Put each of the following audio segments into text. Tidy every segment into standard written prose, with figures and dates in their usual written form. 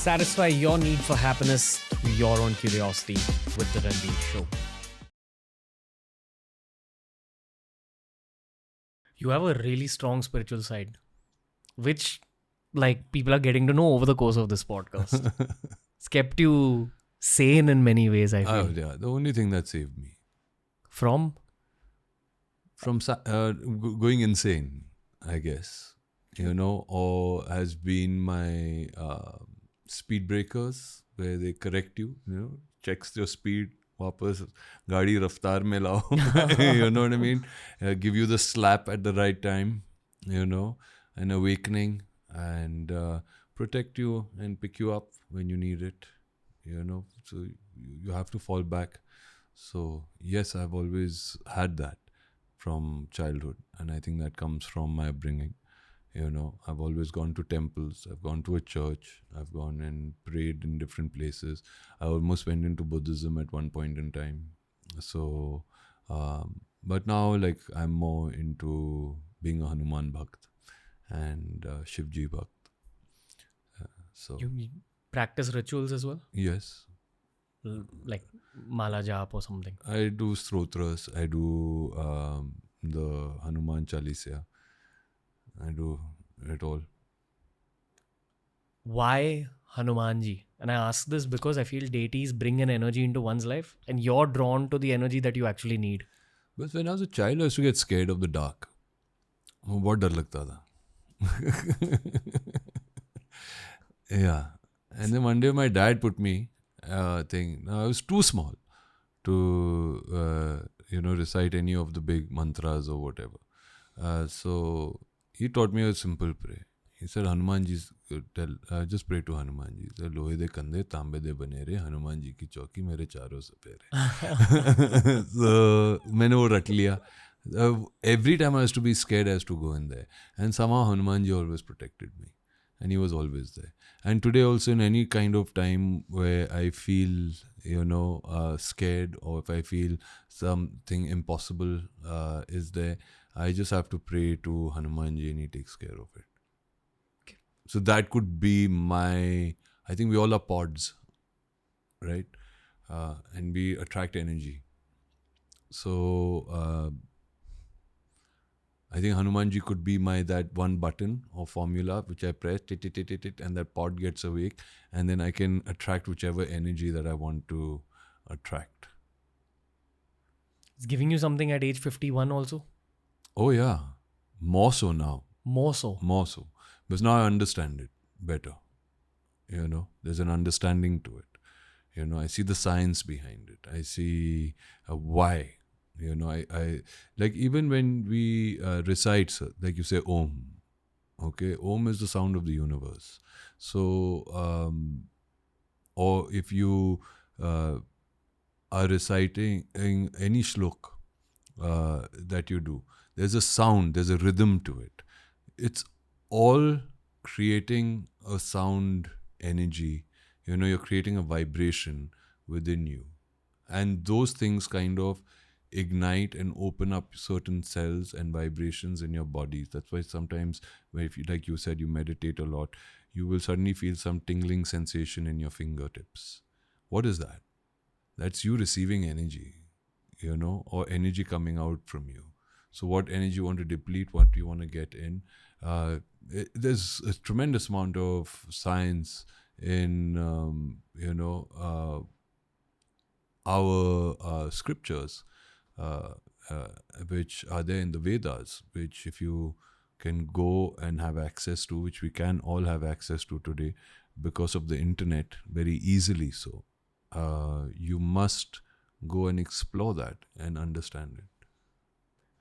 Satisfy your need for happiness through your own curiosity with The Ranveer Show. You have a really strong spiritual side, which people are getting to know over the course of this podcast. It's kept you sane in many ways, I feel. Yeah, the only thing that saved me From? going insane, I guess, or has been my speed breakers where they correct you, checks your speed, वापस गाड़ी रफ्तार में लाओ, you know what I mean? Give you the slap at the right time, an awakening, and protect you and pick you up when you need it, so you have to fall back. So yes, I've always had that from childhood, and I think that comes from my upbringing. I've always gone to temples, I've gone to a church, I've gone and prayed in different places. I almost went into Buddhism at one point in time. So, but now I'm more into being a Hanuman Bhakt and Shivji Bhakt. So You practice rituals as well? yes. Like mala jap or something? I do stotras, I do the Hanuman Chalisa. I do it all. Why Hanumanji? And I ask this because I feel deities bring an energy into one's life and you're drawn to the energy that you actually need. But when I was a child, I used to get scared of the dark. बहुत डर लगता था. Yeah. And then one day my dad put me thing. Now I was too small to recite any of the big mantras or whatever. So he taught me a simple prayer. He said, Hanuman ji, just pray to Hanuman ji. He said, लोहे दे कंधे तांबे दे बनेरे हनुमान जी की चौकी मेरे चारों सपेरे. So मैंने वो रट लिया. Every time I used to be scared, I used to go in there. And somehow Hanuman ji always protected me. And he was always there. And today also, in any kind of time where I feel, scared, or if I feel something impossible is there, I just have to pray to Hanumanji and he takes care of it. Okay. So that could be I think we all are pods, right? And we attract energy. So I think Hanumanji could be that one button or formula which I press, and that pod gets awake, and then I can attract whichever energy that I want to attract. It's giving you something at age 51 also? Oh yeah, more so now. More so? More so. Because now I understand it better. There's an understanding to it. I see the science behind it. I see why. I like even when we recite, like you say, Om. Okay, Om is the sound of the universe. So, or if you are reciting any shlok that you do, there's a sound, there's a rhythm to it. It's all creating a sound energy. You're creating a vibration within you. And those things kind of ignite and open up certain cells and vibrations in your body. That's why sometimes, if you, like you said, you meditate a lot, you will suddenly feel some tingling sensation in your fingertips. What is that? That's you receiving energy, or energy coming out from you. So what energy you want to deplete, what you want to get in. There's a tremendous amount of science in, our scriptures, which are there in the Vedas, which if you can go and have access to, which we can all have access to today because of the internet, very easily so. You must go and explore that and understand it.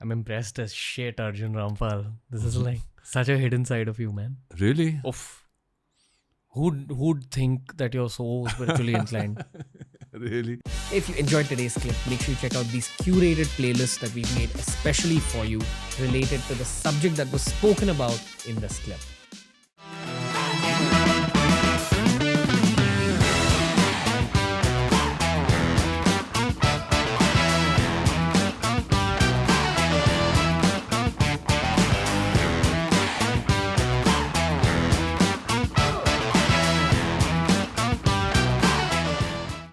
I'm impressed as shit, Arjun Rampal. This is such a hidden side of you, man. Really? Oof. Who'd think that you're so spiritually inclined? Really? If you enjoyed today's clip, make sure you check out these curated playlists that we've made especially for you related to the subject that was spoken about in this clip.